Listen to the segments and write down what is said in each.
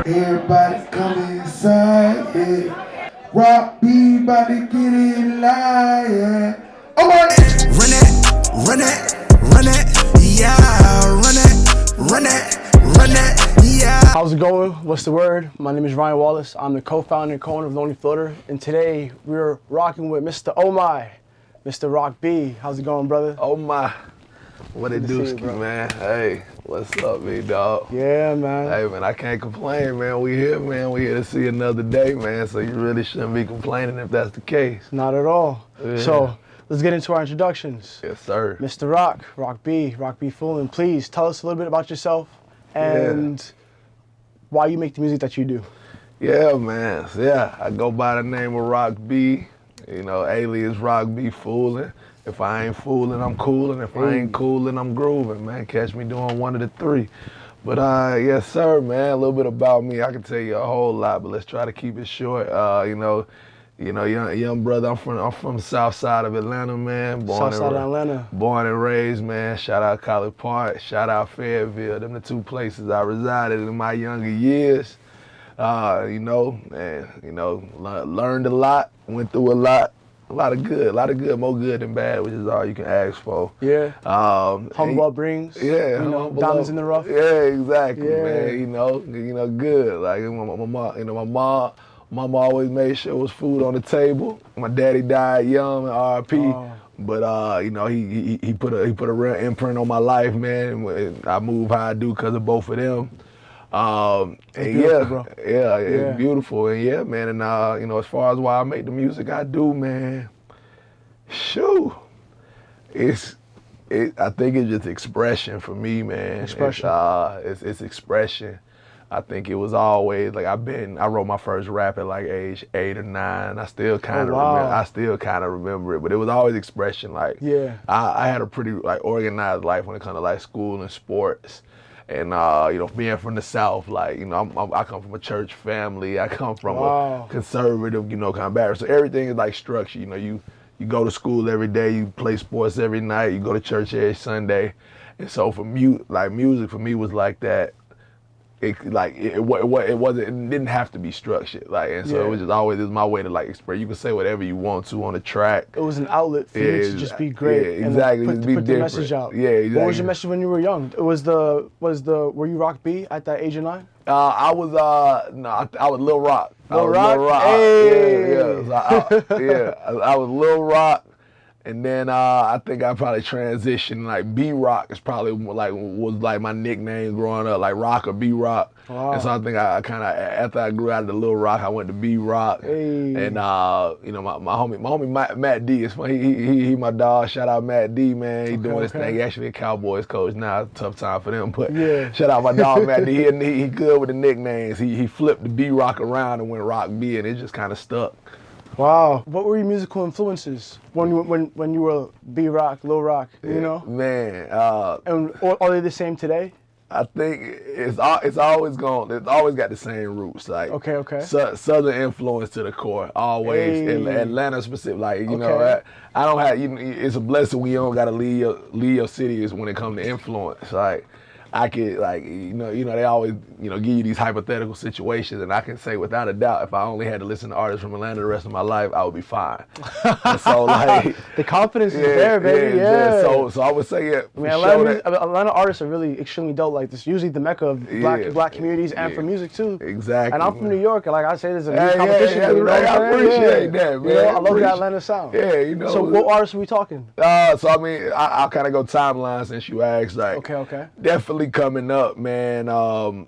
Everybody come inside, yeah. Rock B, about to get it live, yeah. Oh my! Run it, run it, run it, yeah. Run it, run it, run it, yeah. How's it going? What's the word? My name is Ryan Wallace. I'm the co-founder and co-owner of The Only Floater. And today we're rocking with Mr. Oh My, Mr. Rock B. How's it going, brother? Oh my, what it do, man? Hey, what's up, big dog? Yeah, man. Hey, man, I can't complain, man. We here, man. We here to see another day, man. So you really shouldn't be complaining if that's the case. Not at all. Yeah. So let's get into our introductions. Yes, sir. Mr. Rock B Foolin', please tell us a little bit about yourself and why you make the music that you do. Yeah, man. So, yeah, I go by the name of Rock B. You know, alias Rock B Foolin'. If I ain't fooling, I'm coolin'. If I ain't coolin', I'm grooving, man. Catch me doing one of the three. But yes, sir, man. A little bit about me. I can tell you a whole lot, but let's try to keep it short. Young brother. I'm from the south side of Atlanta, man. South side of Atlanta. Born and raised, man. Shout out College Park. Shout out Fayetteville. Them the two places I resided in my younger years. Learned a lot. Went through a lot. A lot of good, more good than bad, which is all you can ask for. Yeah. Humble upbringings. Yeah. Diamonds in the rough. Yeah, exactly, Yeah. man. You know, good. Like my mom always made sure there was food on the table. My daddy died young, RIP. Oh. But he put a real imprint on my life, man. And I move how I do because of both of them. Bro. It's beautiful, and yeah, man, and as far as why I make the music I do, man, shoo, I think it's just expression for me, man. Expression. It's expression. I think it was always like I wrote my first rap at like age 8 or 9. I still kind of remember it, but it was always expression. Like I had a pretty like organized life when it comes to like school and sports. And being from the South, like I come from a church family. I come from a conservative, kind of background. So everything is like structured. You go to school every day. You play sports every night. You go to church every Sunday. And so for music for me was like that. It didn't have to be structured. It was just always my way to like express. You can say whatever you want to on the track. It was an outlet for you to just be great. Yeah, exactly. And put the message out. Yeah, exactly. What was your message when you were young? Were you Rock B at that age of 9? I was Lil Rock. Lil Rock? Hey. I was Lil Rock. And then I think I probably transitioned, like B-Rock is probably was my nickname growing up, like Rock or B-Rock. Wow. And so I think I kind of, after I grew out of the Lil Rock, I went to B-Rock. Hey. And my homie Matt D, he my dog. Shout out Matt D, man. He doing his thing. He actually a Cowboys coach now. It's a tough time for them, but shout out my dog Matt D. He good with the nicknames. He flipped the B-Rock around and went Rock B, and it just kind of stuck. Wow. What were your musical influences when you were B-Rock, Lil Rock, Man. And are they the same today? I think it's always got the same roots. Like okay. Southern influence to the core, always. In Atlanta specific, I don't have. It's a blessing when you don't gotta leave your city when it comes to influence. Like I could they always give you these hypothetical situations, and I can say without a doubt, if I only had to listen to artists from Atlanta the rest of my life, I would be fine. And so the confidence is there, baby. Yeah. So I would say Atlanta artists are really extremely dope. Like this, usually the mecca of black communities and for music too. Exactly. And I'm from New York, and like I say, there's a new competition. I appreciate that, man. I love the Atlanta sound. Yeah, So what artists are we talking? I'll kind of go timeline since you asked. Like okay. Definitely coming up, man. I'm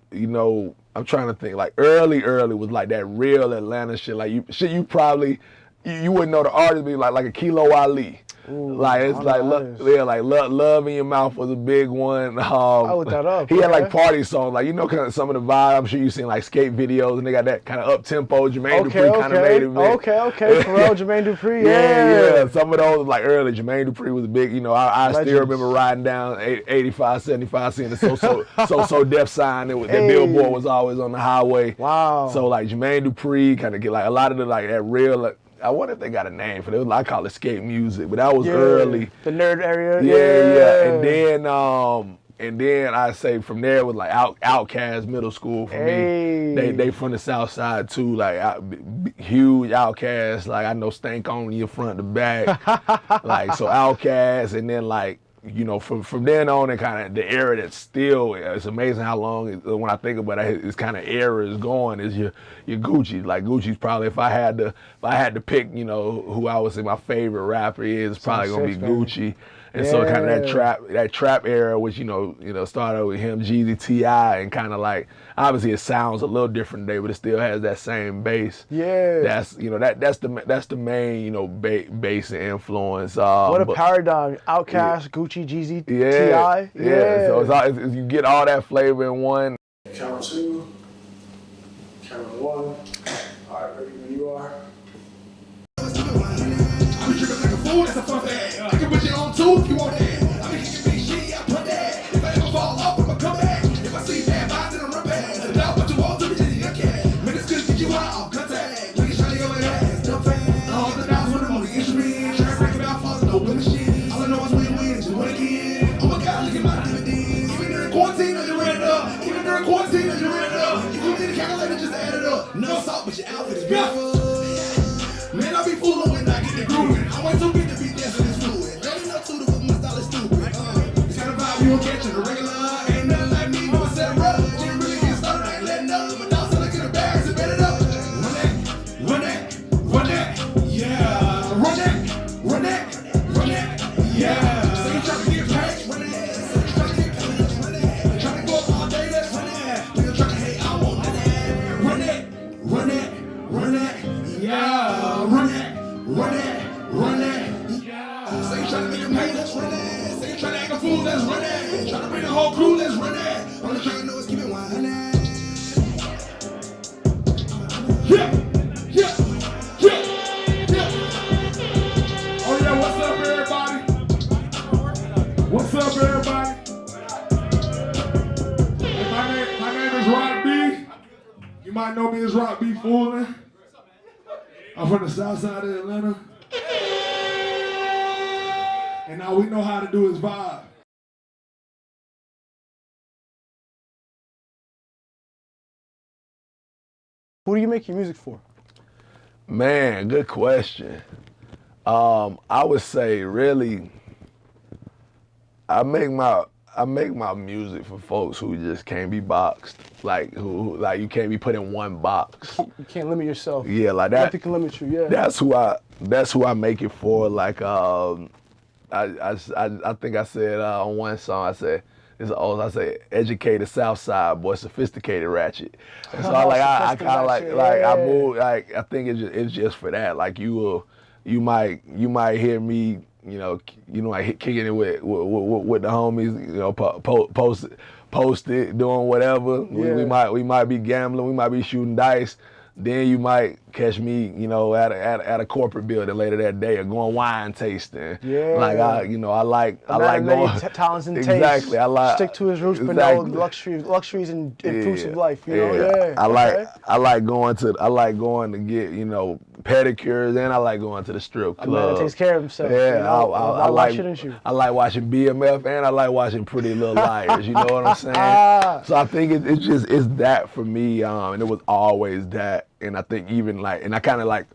trying to think. Like early was like that real Atlanta shit. Like you probably wouldn't know the artist, but like a Kilo Ali. Ooh, like it's like Love in Your Mouth was a big one. I looked that up. He had like party songs, like kind of some of the vibe. I'm sure you've seen like skate videos, and they got that kind of up tempo. Jermaine Dupri kind of made it. Okay. Pharrell, Jermaine Dupri. Yeah. Some of those like early. Jermaine Dupri was big. I still remember riding down 85, 75, seeing the so Def sign. That billboard was always on the highway. Wow. So like Jermaine Dupri kind of get like a lot of the like that real. Like, I wonder if they got a name for it. I call it skate music, but that was early. The nerd area. Yeah. And then and then I say from there was like Outkast middle school for me. They from the South Side too, like huge Outkast. Like I know Stank on you front to back, like so Outkast, and then like. You know, from then on, and kind of the era that's still, it's amazing how long, when I think about it, this kind of era is going, is your Gucci. Like Gucci's probably, if I had to pick, you know, who I would say my favorite rapper is, it's probably gonna be Gucci. And so kind of that trap era, which you know started with him, Jeezy, T.I., and kind of like obviously it sounds a little different today, but it still has that same bass. Yeah. That's that's the main bass and influence. What a paradigm! Outkast, Gucci, Jeezy, T.I. Yeah. So you get all that flavor in one. Camera 2, camera 1. All right, ready when you are. I'm tripping like a fool, that's a fun thing. I can put you on too if you want that. I mean, kicking big shit, I put that. If I ever fall off, I'ma come back. If I see bad vibes, then I'm run back. The dog, what you want to be just your cat. Man, it's good to get you out of contact. Look at Shawty over there, dumb fan. All the dogs when I'm on the instrument. Try to break it out, falls no women shit. All I know is win-win, just win again. Oh my God, look at my dividends. Even during quarantine, you ran it up. Even during quarantine, you ran it up. You can need a calculator just to add it up. No salt, but your outfit is beautiful. Man, I be fooling when I get the grooving. I want to be the beat dancing is fluid. Don't know to the my style is stupid. It's kind of vibe you don't catch in the regular. Ain't nothing like me, no one said rub. Didn't really get started, I ain't letting up. My dog said I get a bag, so bet it up. Run that, run that, run that, yeah. Run that, run that, run that, yeah. So you trying to get paid, run that. So you trying to get paid, run that. Trying to go up all day, let's run that. Nigga trying to hate, I won't let that. Run that, run that, run that, yeah. Run that, run that, run that, yeah. Say you tryna make a pay, let's run that. Say you tryna act a fool, let's run that. Tryna bring the whole crew, let's run that. All I'm trying to know is keep it 100. Yeah, yeah, yeah, yeah. Oh yeah, what's up everybody? What's up everybody? Hey, my name is Rock B. You might know me as Rock B Fooling. I'm from the South Side of Atlanta. And now we know how to do his vibe. Who do you make your music for? Man, good question. I would say really, I make my music for folks who just can't be boxed. Like who like you can't be put in one box. You can't limit yourself. Yeah, like that. Nothing can limit you. Yeah. That's who I make it for. Like I think I said on one song I said educated South Side boy, sophisticated ratchet. And so I kind of like I move like I think it's just for that. Like you might hear me. Like kicking it with the homies, post it, doing whatever. Yeah. We might be gambling, we might be shooting dice. Then you might catch me, at a corporate building later that day, or going wine tasting. Yeah. Like I like going talents and exactly. Taste. I like stick to his roots, but know luxuries and fruits of life. Yeah. I like going to get pedicures, and I like going to the strip club. A man that takes care of himself. Yeah, why shouldn't you? I like watching BMF, and I like watching Pretty Little Liars. You know what I'm saying? So I think it's that for me, and it was always that. And I think even and I kind of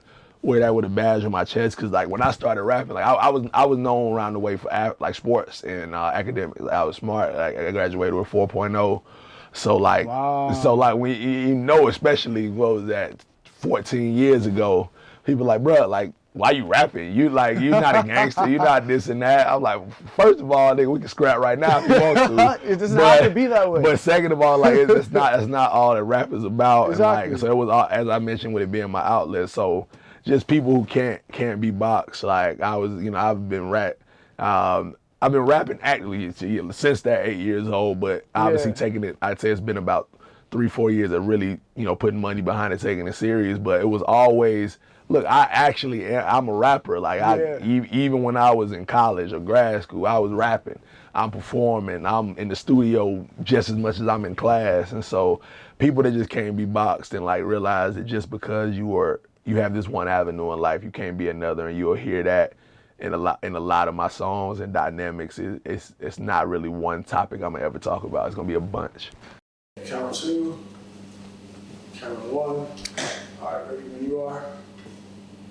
wear that with a badge on my chest, because when I started rapping, I was known around the way for sports and academics. I was smart. I graduated with 4.0. So wow. When especially what was that 14 years ago, people bruh, why you rapping? You not a gangster, you not this and that. I'm like, first of all, nigga, we can scrap right now if you want to. It doesn't have to be that way. But second of all, it's not all that rap is about. Exactly. And so it was all, as I mentioned, with it being my outlet. So just people who can't be boxed. I've been rapping actively since that 8 years old, but obviously taking it, I'd say it's been about 3-4 years of really, putting money behind it, taking it serious. But it was always, look, I'm a rapper. Even when I was in college or grad school, I was rapping. I'm performing. I'm in the studio just as much as I'm in class. And so people that just can't be boxed and realize that just because you have this one avenue in life, you can't be another, and you'll hear that in a lot of my songs and dynamics. It's not really one topic I'm gonna ever talk about. It's gonna be a bunch. Count 2, count 1. All right, ready when you are.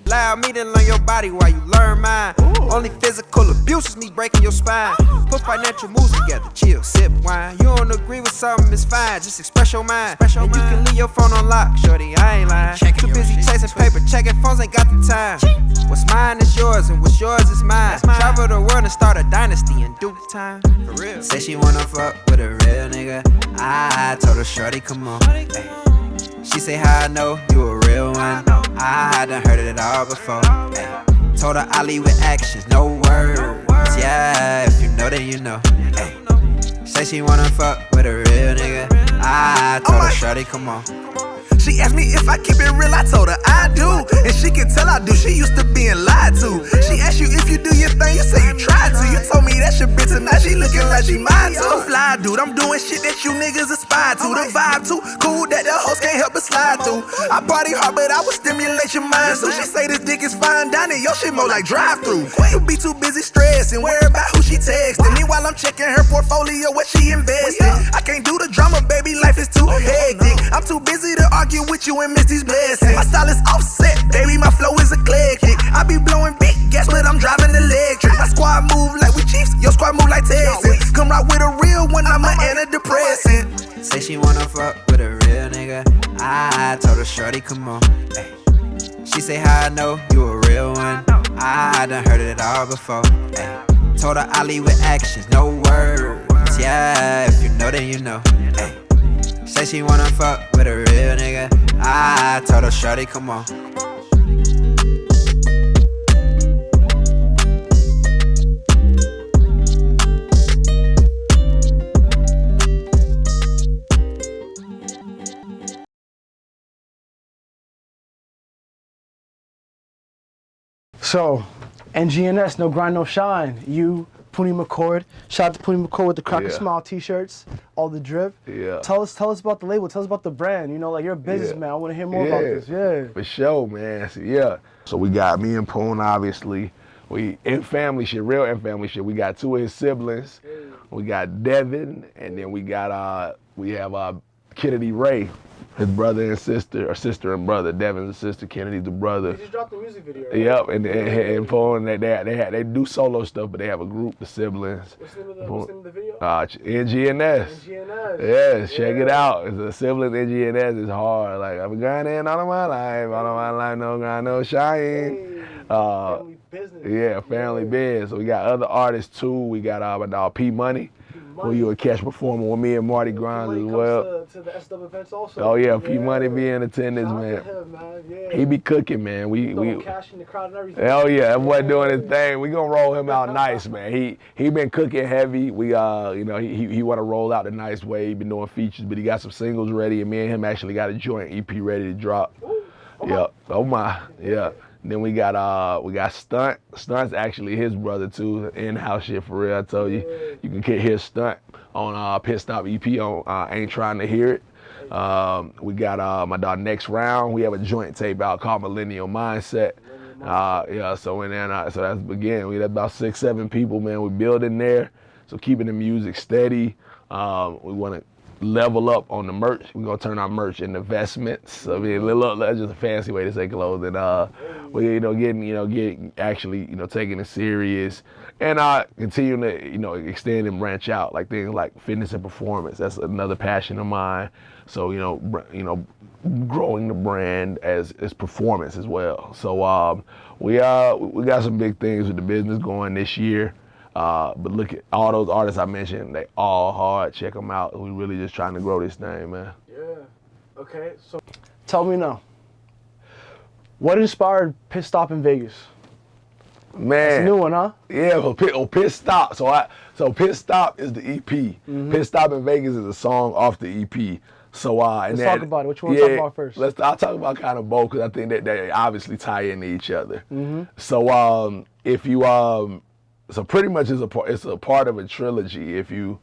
Allow me to learn your body while you learn mine. Ooh. Only physical abuse is me breaking your spine. Put financial moves together, chill, sip wine. You don't agree with something, it's fine, just express your mind. And you can leave your phone on lock, shorty, I ain't lying. Too busy chasing paper, checking phones, ain't got the time. What's mine is yours, and what's yours is mine. Travel the world and start a dynasty in due time. For real. Say she wanna fuck with a real nigga. I told her, shorty, come on. Ay. She say, how I know you a real one. I done heard it all before. Ay. Told her I lead with actions, no words. Yeah, if you know, then you know. Ay. Say she wanna fuck with a real nigga. I told her, shorty, come on. She asked me if I keep it real, I told her I do. And she can tell I do, she used to being lied to. She asked you if you do your thing, you say you tried to. You told me that's your bitch and now she looking like she mine too. I'm fly dude, I'm doing shit that you niggas aspire to. The vibe too cool that the hoes can't help but slide through. I party hard but I will stimulate your mind. So she say this dick is fine dining, your shit more like drive-through. You be too busy stressing, worry about who she texting. Meanwhile I'm checking her portfolio, what she investing. I can't do the drama, baby, life is too hectic. I'm too busy to argue with you and miss these blessings. My style is offset, baby, my flow is eclectic. I be blowing big gas, but I'm driving electric. My squad move like we Chiefs, your squad move like Texans. Come right with a real one, I'm an antidepressant. Say she wanna fuck with a real nigga. I told her, shorty, come on. Ay. She say, how I know you a real one. I done heard it all before. Ay. Told her I lead with actions, no words. Yeah, if you know, then you know. Ay. Say she wanna fuck with a real nigga. I told her, shorty, come on. So, NGNS, no grind, no shine. You, Poonie McCord. Shout out to Poonie McCord with the Cracker Smile t-shirts, all the drip. Yeah. Tell us about the label. Tell us about the brand. You know, like you're a businessman. I want to hear more about this. Yeah. For sure, man. So we got me and Poon, obviously. We in family shit, real in family shit. We got two of his siblings. We got Devin, and then we have Kennedy Ray, his brother and sister, or sister and brother. Devin's the sister, Kennedy's the brother. You just dropped the music video, right? Yep, and Poon, they do solo stuff, but they have a group, the siblings. What's the name of the video? NGNS. NGNS. Yes, check it out. It's a sibling NGNS. It's hard. Like, I've been grinding all of my life, no grind, no shine. Family business. Yeah, family biz. So we got other artists too. We got my dog P Money, who you would catch performing with me and Marty Grimes as well. To the SW events also. Oh yeah, P Money be in attendance, man. He be cooking, man. We cash in the crowd and everything. Hell yeah, that boy doing his thing. We gonna roll him out nice, man. He been cooking heavy. We he wanna roll out the nice way. He been doing features, but he got some singles ready, and me and him actually got a joint EP ready to drop. Yeah. Oh my. Yeah. Then we got Stunt. Stunt's actually his brother too. In-house shit for real. I told you, you can hear Stunt on Pit Stop EP on Ain't Trying to Hear It. We got my dog Next Round. We have a joint tape out called Millennial Mindset. So in there, so that's again, we got about 6-7 people, man. We building there, so keeping the music steady. We want to level up on the merch. We're gonna turn our merch into investments. I mean, that's just a fancy way to say clothing. We getting actually taking it serious, and continuing to extend and branch out, like things like fitness and performance. That's another passion of mine. So growing the brand as performance as well. So we got some big things with the business going this year. But look at all those artists I mentioned, they all hard. Check them out. We really just trying to grow this thing, man. Yeah. Okay, so tell me now, what inspired Pit Stop in Vegas? Man. It's a new one, huh? Yeah, Pit Stop. So Pit Stop is the EP. Mm-hmm. Pit Stop in Vegas is a song off the EP. So let's talk about it. What you want to talk about first? I'll talk about kind of both, because I think that they obviously tie into each other. Mm-hmm. So if you so pretty much it's a part of a trilogy. If you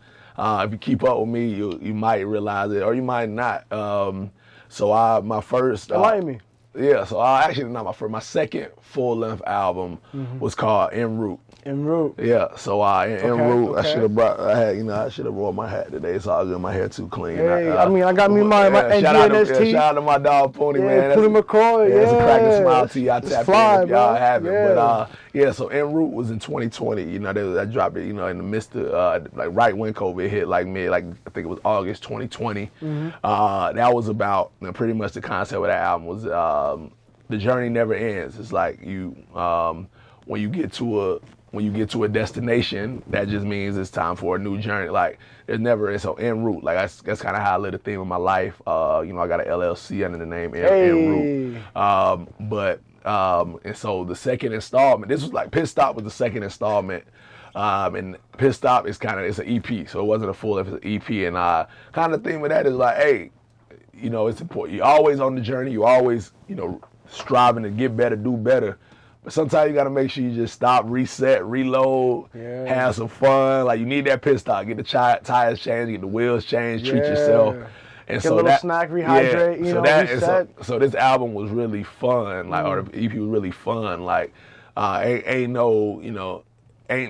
keep up with me, you might realize it, or you might not. My first. Enlighten me. Yeah, so I actually not my first. My second full-length album was called En Route. En Route. Yeah, so En Route. Okay. I should have brought. I should have wore my hat today. It's all good. My hair too clean. Hey, I got me my NGNST. Shout out to my dog Pony, man. Pony McCoy. That's a crack and smile to y'all. It's fly, if y'all bro. have it. Yeah. But so En Route was in 2020. You know, I dropped it. You know, in the midst of like right when COVID hit, like I think it was August 2020. That was about pretty much the concept of that album was the journey never ends. It's like you when you get to a destination, that just means it's time for a new journey. Like it's an en route. Like that's kind of how I live the theme of my life. You know, I got an LLC under the name En Route. And so the second installment, this was like Pit Stop was the second installment. And Pit Stop is it's an EP, so it wasn't a full, it's an EP. And kind of the theme of that is like, hey, you know, it's important. You're always on the journey. You're always, you know, striving to get better, do better. But sometimes you got to make sure you just stop, reset, reload, have some fun. Like you need that pit stop. Get the tires changed, get the wheels changed, treat yourself. And get a little snack, rehydrate, reset. So this album was really fun. Like, or the EP was really fun. Like, ain't no. I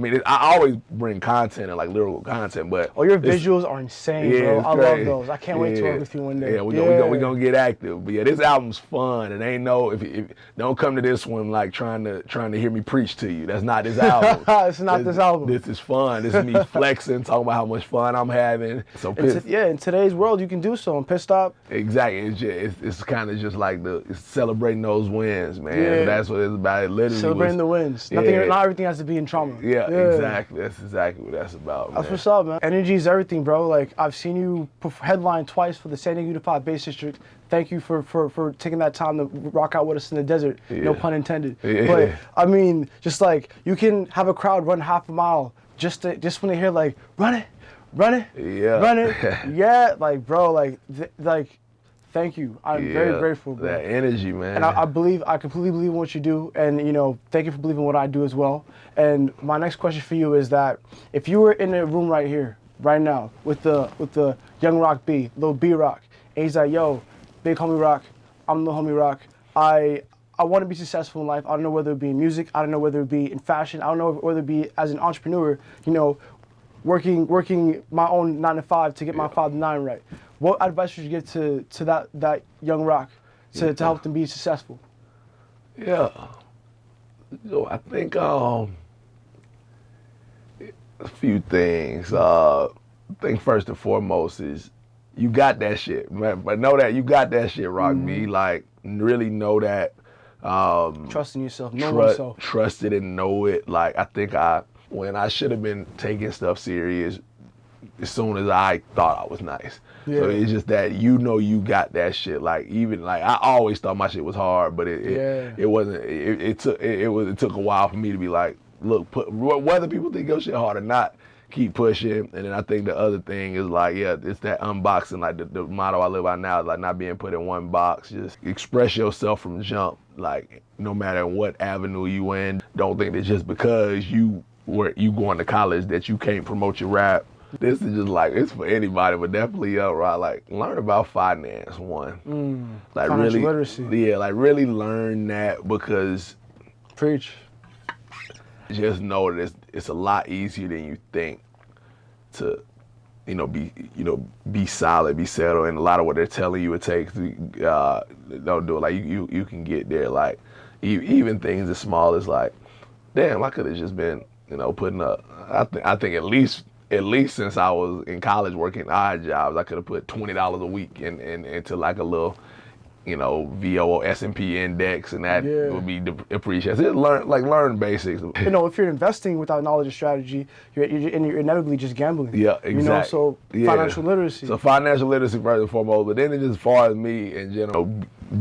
mean, I always bring content and like lyrical content, but your visuals are insane, bro. I love those. I can't wait to work with you one day. Yeah, we gonna get active. But yeah, this album's fun, and if don't come to this one like trying to hear me preach to you. That's not this album. It's not this album. This is fun. This is me flexing, talking about how much fun I'm having. So in today's world, you can do so on Pit Stop. Exactly. It's kind of just like it's celebrating those wins, man. Yeah. That's what it's about. It literally celebrating the wins. Not everything has to be in trauma. Yeah, exactly. That's exactly what that's about, man. That's what's up, man. Energy is everything, bro. Like, I've seen you headline twice for the San Diego Unified Bass District. Thank you for taking that time to rock out with us in the desert. No pun intended. But, I mean, just like, you can have a crowd run half a mile just when they hear, like, run it, run it, run it. Like, bro, like, thank you. I'm very grateful, bro. That energy, man. And I completely believe in what you do. And, you know, thank you for believing in what I do as well. And my next question for you is that if you were in a room right here, right now, with the young Rock B, Lil B Rock, and he's like, yo, big homie Rock, I'm Lil homie Rock. I want to be successful in life. I don't know whether it be in music. I don't know whether it be in fashion. I don't know whether it be as an entrepreneur, you know, working my own 9 to 5 to get my 5 to 9 right. What advice would you give to that young Rock to help them be successful? Yeah. So I think a few things. I think first and foremost is you got that shit, man. But know that you got that shit, Rock B. Like, really know that. Trusting yourself, knowing yourself. Trust it and know it. Like, I think when I should have been taking stuff serious as soon as I thought I was nice. Yeah. So it's just that you got that shit. Like, even like I always thought my shit was hard, but it wasn't. It took a while for me to be like, look, whether people think your shit hard or not, keep pushing. And then I think the other thing is like, it's that unboxing. Like the motto I live by now is like not being put in one box. Just express yourself from jump. Like, no matter what avenue you in, don't think that just because you going to college that you can't promote your rap. This is just like, it's for anybody, but definitely right. Like, learn about finance, one. Like, financial really, literacy. Yeah, like really learn that, because preach. Just know that it's a lot easier than you think to, be solid, be settled, and a lot of what they're telling you it takes to don't do it. Like, you can get there. Like, even things as small as like, damn, I could have just been, putting up. I think at least since I was in college working odd jobs, I could have put $20 a week into like a little, VO or S&P index, and that would be appreciated. Learn basics. If you're investing without knowledge and strategy, you're inevitably just gambling. Yeah, exactly. So financial literacy. So financial literacy first and foremost, but then just as far as me in general,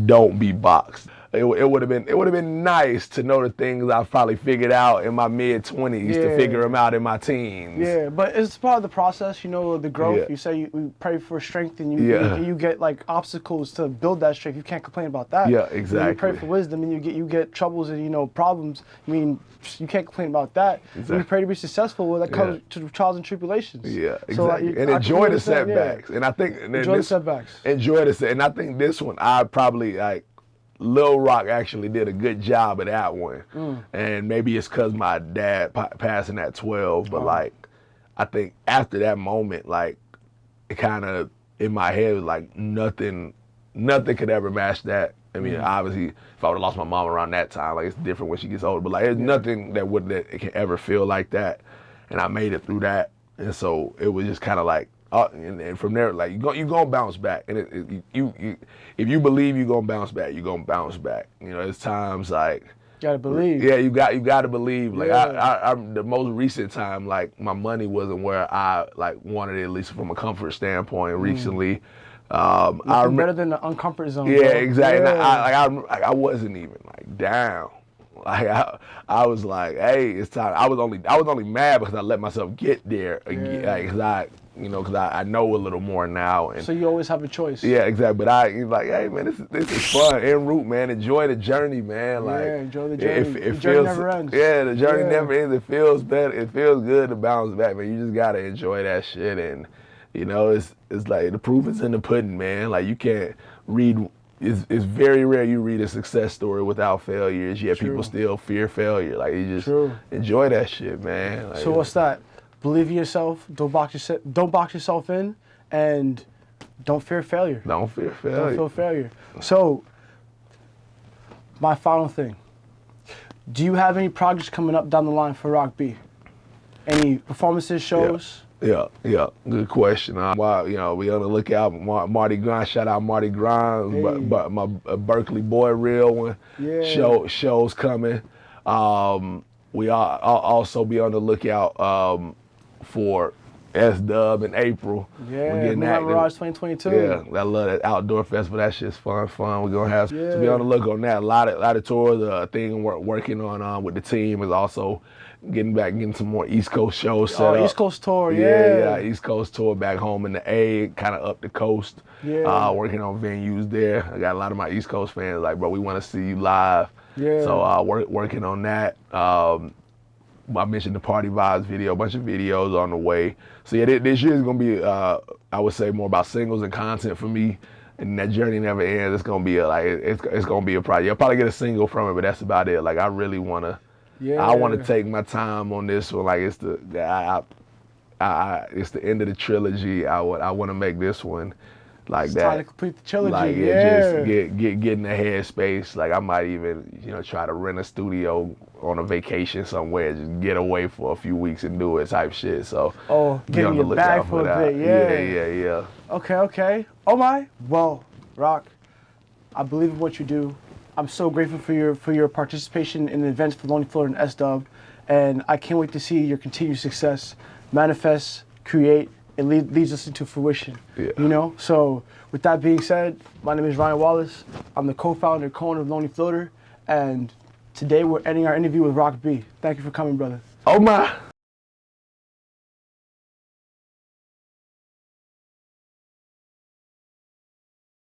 don't be boxed. It would have been nice to know the things I've probably figured out in my mid-20s to figure them out in my teens. Yeah, but it's part of the process, the growth. Yeah. You say you pray for strength, and you get like obstacles to build that strength. You can't complain about that. Yeah, exactly. You pray for wisdom, and you get troubles and problems. I mean, you can't complain about that. Exactly. You pray to be successful when that comes to trials and tribulations. Yeah, exactly. And enjoy the setbacks. And I think enjoy the setbacks. And I think this one, I probably like. Lil Rock actually did a good job of that one. And maybe it's because my dad passing at 12, but like, I think after that moment, like, it kind of, in my head, was like nothing could ever match that. I mean, obviously, if I would have lost my mom around that time, like, it's different when she gets older, but like, there's nothing that it can ever feel like that. And I made it through that. And so it was just kind of like, and from there, like, you gonna bounce back. And if you believe you're gonna bounce back, you're gonna bounce back. You know, it's times like, you gotta believe. Yeah, you got to believe. Like, I the most recent time, like, my money wasn't where I like wanted it, at least from a comfort standpoint. Recently, Nothing better than the uncomfort zone. Yeah, bro. exactly. Yeah. I wasn't even like down. Like, I was like, hey, it's time. I was only mad because I let myself get there again. Like, cause I know a little more now. And so you always have a choice. Yeah, exactly. But you're like, hey man, this is fun. En route, man. Enjoy the journey, man. Like, enjoy the journey. The journey feels, never ends. Yeah, the journey never ends. It feels better. It feels good to bounce back, man. You just gotta enjoy that shit. And you know, it's like the proof is in the pudding, man. Like, you can't read. It's very rare you read a success story without failures, yet people still fear failure. Like, you just enjoy that shit, man. Like, so what's that? Believe in yourself. Don't box yourself in, and don't fear failure. Don't fear failure. Don't feel failure. So, my final thing. Do you have any projects coming up down the line for Rock B? Any performances, shows? Yeah. Good question. Wow, you know, we on the lookout. Marty Grimes, shout out Marty Grimes, but my Berkeley boy, real one. Yeah. Shows coming. We are also be on the lookout for S-Dub in April. Yeah, we're getting that. Mirage 2022. Yeah, I love that outdoor festival. That shit's fun. We're gonna have to be on the look on that. A lot of tours. The thing we're working on with the team is also getting some more East Coast shows set up. East Coast tour, yeah. East Coast tour back home in the A, kind of up the coast. Yeah. Working on venues there. I got a lot of my East Coast fans like, bro, we want to see you live. Yeah. So working on that. I mentioned the Party Vibes video, a bunch of videos on the way. So yeah, this year is gonna be, I would say, more about singles and content for me. And that journey never ends. It's gonna be it's gonna be a project. You'll probably get a single from it, but that's about it. Like, I really wanna. Yeah. I want to take my time on this one. Like, it's the end of the trilogy. I want to make this one like it's that. Time to complete the trilogy. Like, just get in the headspace. Like, I might even try to rent a studio on a vacation somewhere, just get away for a few weeks and do it type shit. So getting your bag for a bit. Yeah. Okay. Oh my. Well, Rock, I believe in what you do. I'm so grateful for your participation in the events for Lonely Floater and S-Dub, and I can't wait to see your continued success manifest, create, and leads us into fruition. Yeah. You know. So with that being said, my name is Ryan Wallace. I'm the co-founder and co-owner of Lonely Floater, and today we're ending our interview with Rock B. Thank you for coming, brother. Oh my.